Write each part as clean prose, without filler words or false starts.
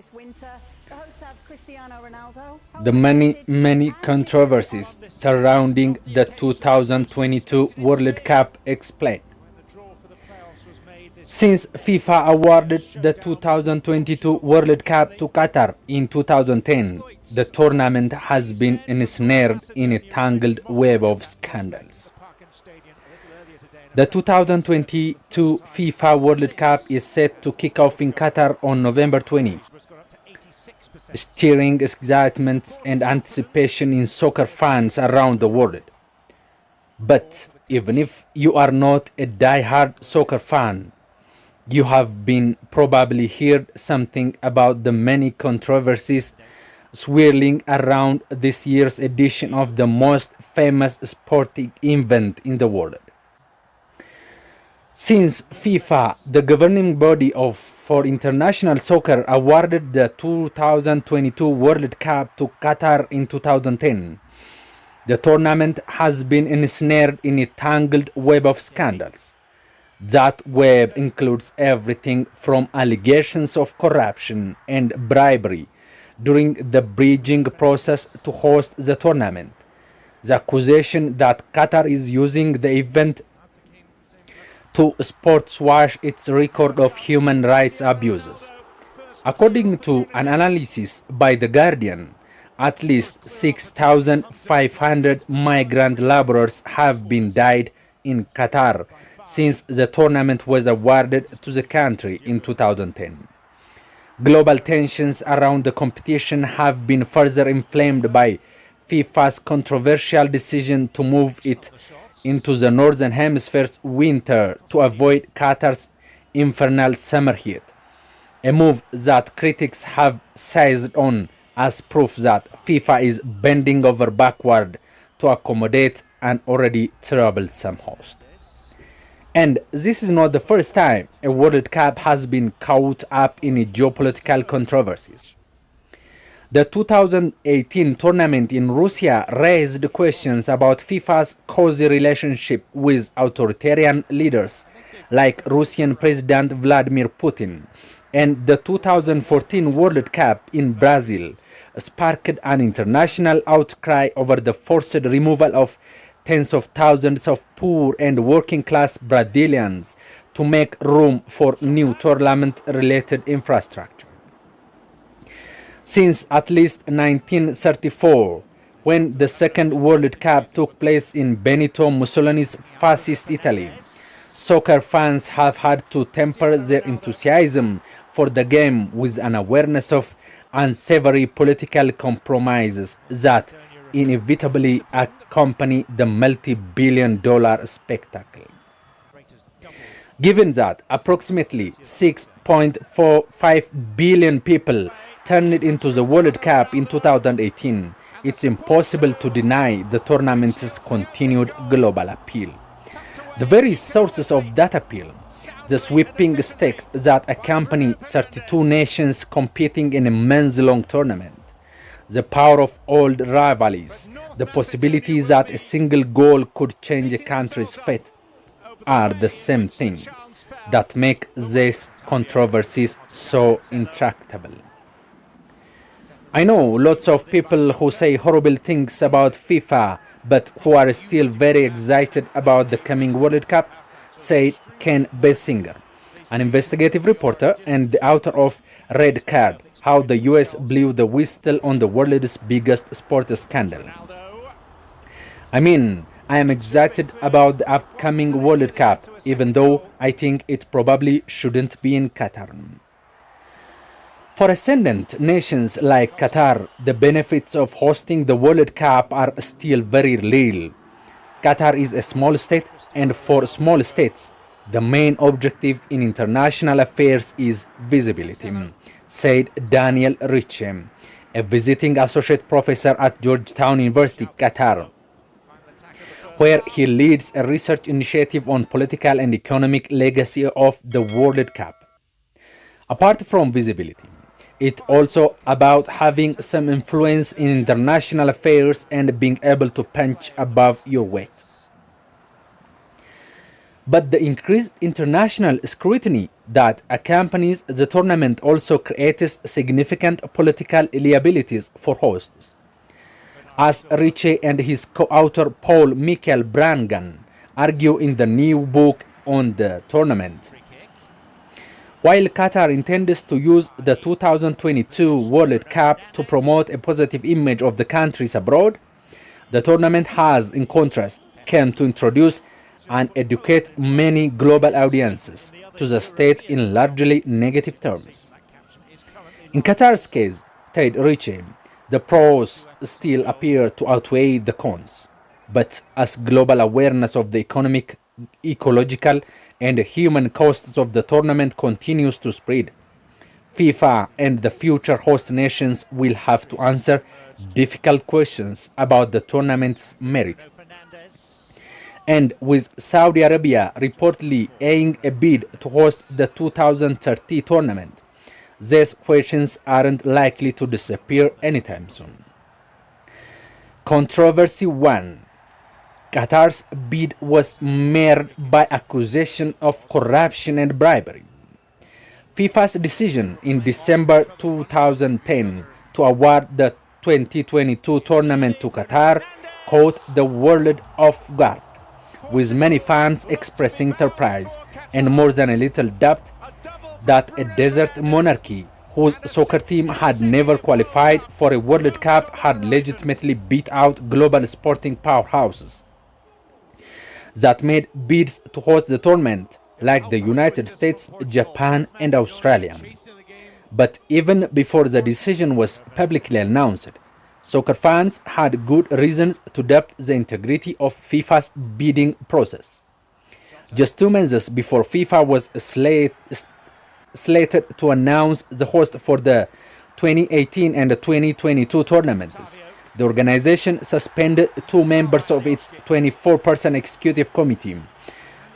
This winter, the hosts have Cristiano Ronaldo. The many controversies surrounding the 2022 World Cup explained. Since FIFA awarded the 2022 World Cup to Qatar in 2010, the tournament has been ensnared in a tangled web of scandals. The 2022 FIFA World Cup is set to kick off in Qatar on November 20, stirring excitement and anticipation in soccer fans around the world. But even if you are not a die-hard soccer fan, you have been probably heard something about the many controversies swirling around this year's edition of the most famous sporting event in the world. Since FIFA, the governing body for international soccer, awarded the 2022 World Cup to Qatar in 2010, the tournament has been ensnared in a tangled web of scandals. That web includes everything from allegations of corruption and bribery during the bridging process to host the tournament, the accusation that Qatar is using the event to sportswash its record of human rights abuses. According to an analysis by The Guardian, at least 6,500 migrant laborers have been died in Qatar since the tournament was awarded to the country in 2010. Global tensions around the competition have been further inflamed by FIFA's controversial decision to move it into the Northern Hemisphere's winter to avoid Qatar's infernal summer heat, a move that critics have seized on as proof that FIFA is bending over backward to accommodate an already troublesome host. And this is not the first time a World Cup has been caught up in geopolitical controversies. The 2018 tournament in Russia raised questions about FIFA's cozy relationship with authoritarian leaders like Russian President Vladimir Putin, and the 2014 World Cup in Brazil sparked an international outcry over the forced removal of tens of thousands of poor and working-class Brazilians to make room for new tournament-related infrastructure. Since at least 1934, when the Second World Cup took place in Benito Mussolini's fascist Italy, soccer fans have had to temper their enthusiasm for the game with an awareness of unsavory political compromises that inevitably accompany the multi-billion-dollar spectacle. Given that approximately 6.45 billion people turned into the World Cup in 2018, it's impossible to deny the tournament's continued global appeal. The very sources of that appeal, the sweeping stakes that accompany 32 nations competing in a months-long tournament, the power of old rivalries, the possibility that a single goal could change a country's fate, are the same thing that make these controversies so intractable. I know lots of people who say horrible things about FIFA, but who are still very excited about the coming World Cup, said Ken Basinger, an investigative reporter and the author of Red Card: How the US Blew the Whistle on the World's Biggest Sports Scandal. I mean, I am excited about the upcoming World Cup, even though I think it probably shouldn't be in Qatar. For ascendant nations like Qatar, the benefits of hosting the World Cup are still very real. Qatar is a small state, and for small states, the main objective in international affairs is visibility, said Daniel Ritchie, a visiting associate professor at Georgetown University, Qatar, where he leads a research initiative on political and economic legacy of the World Cup. Apart from visibility, it's also about having some influence in international affairs and being able to punch above your weight. But the increased international scrutiny that accompanies the tournament also creates significant political liabilities for hosts, as Richie and his co-author Paul Michael Brangan argue in the new book on the tournament. While Qatar intends to use the 2022 World Cup to promote a positive image of the countries abroad, the tournament has, in contrast, come to introduce and educate many global audiences to the state in largely negative terms. In Qatar's case, Ted Ritchie, the pros still appear to outweigh the cons, but as global awareness of the economic, ecological, and human costs of the tournament continues to spread, FIFA and the future host nations will have to answer difficult questions about the tournament's merit. And with Saudi Arabia reportedly eyeing a bid to host the 2030 tournament, these questions aren't likely to disappear anytime soon. Controversy 1. Qatar's bid was marred by accusation of corruption and bribery. FIFA's decision in December 2010 to award the 2022 tournament to Qatar caught the world off guard, with many fans expressing surprise and more than a little doubt that a desert monarchy whose soccer team had never qualified for a World Cup had legitimately beat out global sporting powerhouses that made bids to host the tournament, like the United States, Japan, and Australia. But even before the decision was publicly announced, soccer fans had good reasons to doubt the integrity of FIFA's bidding process. Just 2 months before FIFA was slated to announce the host for the 2018 and the 2022 tournaments, the organization suspended 2 members of its 24-person executive committee,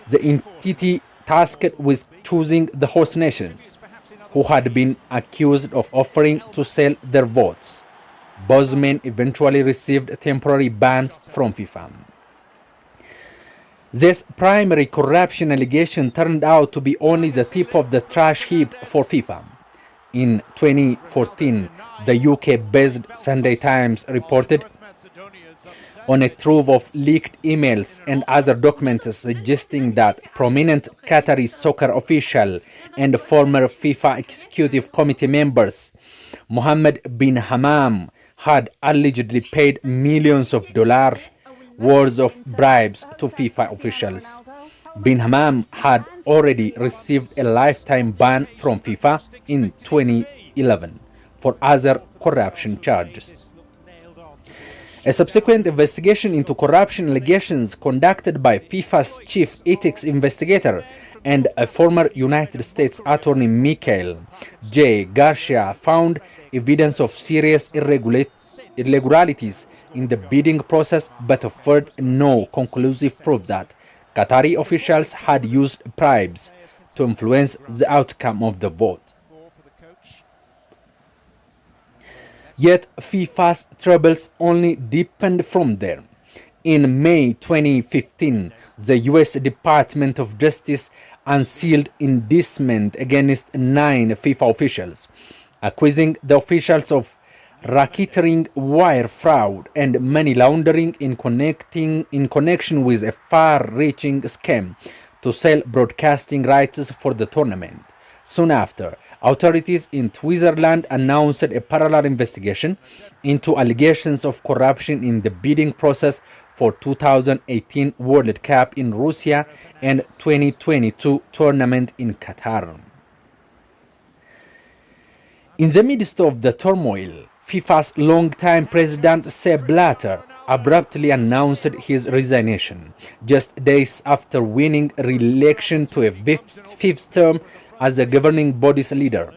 the entity tasked with choosing the host nations, who had been accused of offering to sell their votes. Both men eventually received temporary bans from FIFA. This primary corruption allegation turned out to be only the tip of the trash heap for FIFA. In 2014, the UK-based Sunday Times reported on a trove of leaked emails and other documents suggesting that prominent Qatari soccer official and former FIFA executive committee members Mohammed bin Hammam had allegedly paid millions of dollars worth of bribes to FIFA officials. Bin Hammam had already received a lifetime ban from FIFA in 2011 for other corruption charges. A subsequent investigation into corruption allegations conducted by FIFA's chief ethics investigator and a former United States Attorney Michael J. Garcia found evidence of serious irregularities in the bidding process, but offered no conclusive proof that Qatari officials had used bribes to influence the outcome of the vote. Yet FIFA's troubles only deepened from there. In May 2015, the US Department of Justice unsealed indictment against 9 FIFA officials, accusing the officials of racketeering, wire fraud, and money laundering in connection with a far-reaching scheme to sell broadcasting rights for the tournament. Soon after, authorities in Switzerland announced a parallel investigation into allegations of corruption in the bidding process for 2018 World Cup in Russia and 2022 tournament in Qatar. In the midst of the turmoil, FIFA's longtime president Sepp Blatter abruptly announced his resignation just days after winning re-election to a fifth term as the governing body's leader.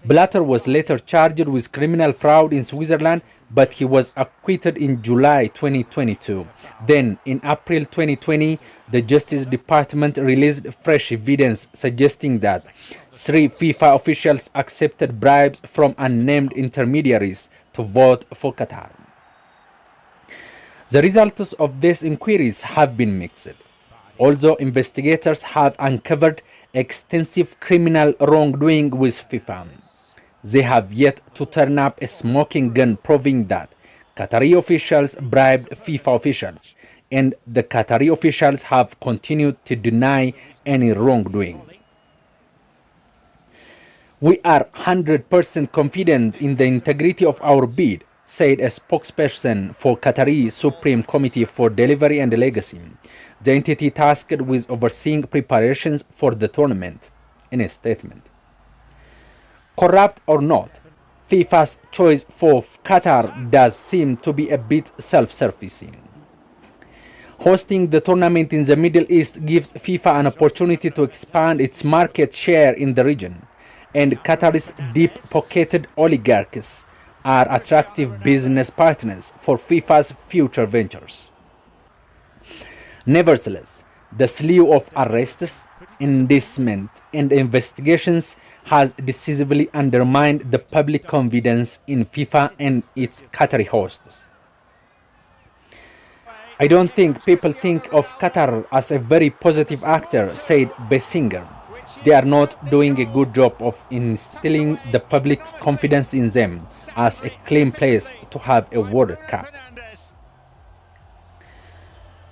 Blatter was later charged with criminal fraud in Switzerland, but he was acquitted in July 2022. Then, in April 2020, the Justice Department released fresh evidence suggesting that 3 FIFA officials accepted bribes from unnamed intermediaries to vote for Qatar. The results of these inquiries have been mixed. although investigators have uncovered extensive criminal wrongdoing with FIFA. They have yet to turn up a smoking gun proving that Qatari officials bribed FIFA officials, and the Qatari officials have continued to deny any wrongdoing. We are 100% confident in the integrity of our bid, said a spokesperson for Qatari Supreme Committee for Delivery and Legacy, the entity tasked with overseeing preparations for the tournament, in a statement. Corrupt or not, FIFA's choice for Qatar does seem to be a bit self-servicing. Hosting the tournament in the Middle East gives FIFA an opportunity to expand its market share in the region, and Qatar's deep-pocketed oligarchs are attractive business partners for FIFA's future ventures. Nevertheless, the slew of arrests, indictment, and investigations has decisively undermined the public confidence in FIFA and its Qatari hosts. I don't think people think of Qatar as a very positive actor, said Bessinger. They are not doing a good job of instilling the public's confidence in them as a clean place to have a World Cup.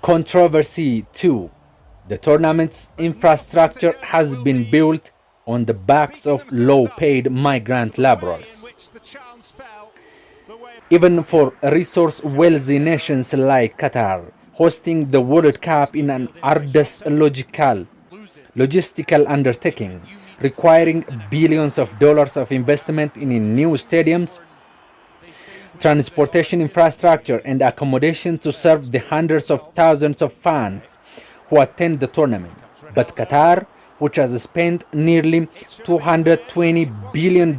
Controversy 2. The tournament's infrastructure has been built on the backs of low-paid migrant laborers. Even for resource-wealthy nations like Qatar, hosting the World Cup in an arduous logistical undertaking, requiring billions of dollars of investment in new stadiums, transportation infrastructure, and accommodation to serve the hundreds of thousands of fans who attend the tournament. But Qatar, which has spent nearly $220 billion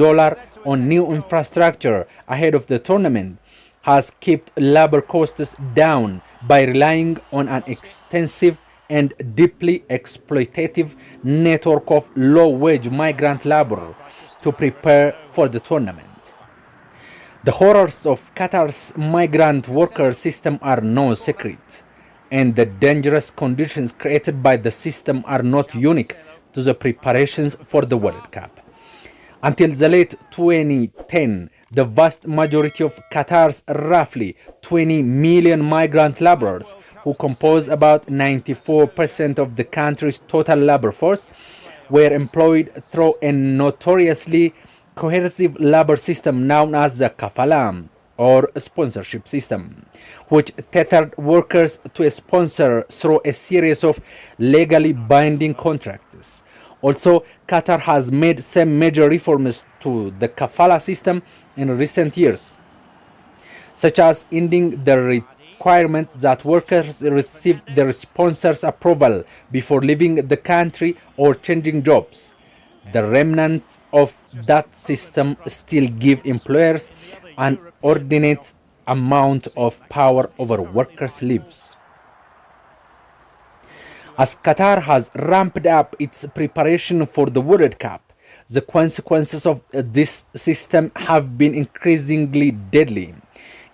on new infrastructure ahead of the tournament, has kept labor costs down by relying on an extensive and deeply exploitative network of low-wage migrant labor to prepare for the tournament. The horrors of Qatar's migrant worker system are no secret, and the dangerous conditions created by the system are not unique to the preparations for the World Cup. Until the late 2010, the vast majority of Qatar's roughly 20 million migrant laborers, who compose about 94% of the country's total labor force, were employed through a notoriously coercive labor system known as the kafala, or sponsorship system, which tethered workers to a sponsor through a series of legally binding contracts. Also, Qatar has made some major reforms to the kafala system in recent years, such as ending the requirement that workers receive their sponsors' approval before leaving the country or changing jobs. The remnants of that system still give employers an inordinate amount of power over workers' lives. As Qatar has ramped up its preparation for the World Cup, the consequences of this system have been increasingly deadly.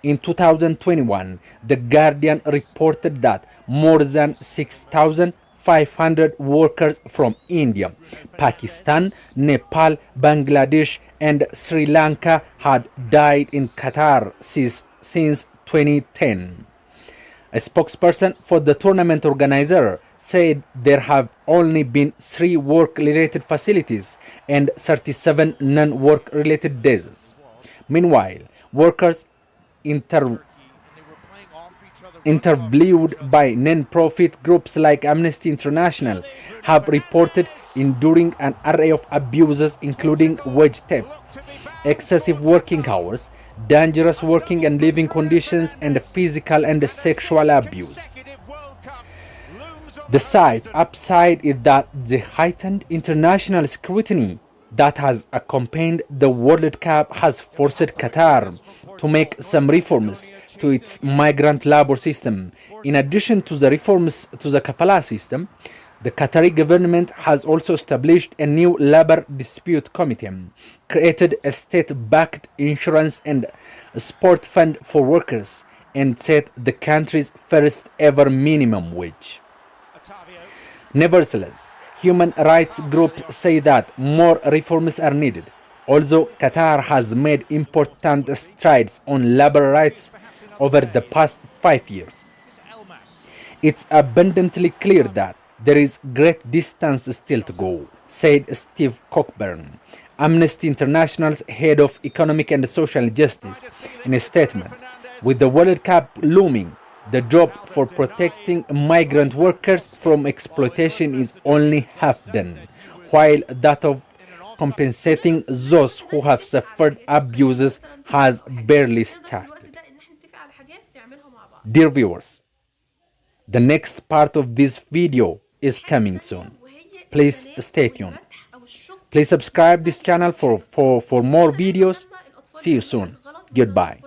In 2021, The Guardian reported that more than 6,500 workers from India, Pakistan, Nepal, Bangladesh, and Sri Lanka had died in Qatar since 2010. A spokesperson for the tournament organizer said there have only been 3 work-related facilities and 37 non-work-related deaths. Meanwhile, workers interviewed by non-profit groups like Amnesty International have reported enduring an array of abuses, including wage theft, excessive working hours, dangerous working and living conditions, and physical and sexual abuse. The side upside is that the heightened international scrutiny that has accompanied the World Cup has forced Qatar to make some reforms to its migrant labor system. In addition to the reforms to the kafala system, the Qatari government has also established a new labor dispute committee, created a state-backed insurance and sport fund for workers, and set the country's first ever minimum wage. Nevertheless, human rights groups say that more reforms are needed. Although Qatar has made important strides on labor rights over the past 5 years, it's abundantly clear that there is great distance still to go, said Steve Cockburn, Amnesty International's head of economic and social justice, in a statement. With the World Cup looming, the job for protecting migrant workers from exploitation is only half done, while that of compensating those who have suffered abuses has barely started. Dear viewers, the next part of this video is coming soon. Please stay tuned. Please subscribe this channel for more videos. See you soon. Goodbye.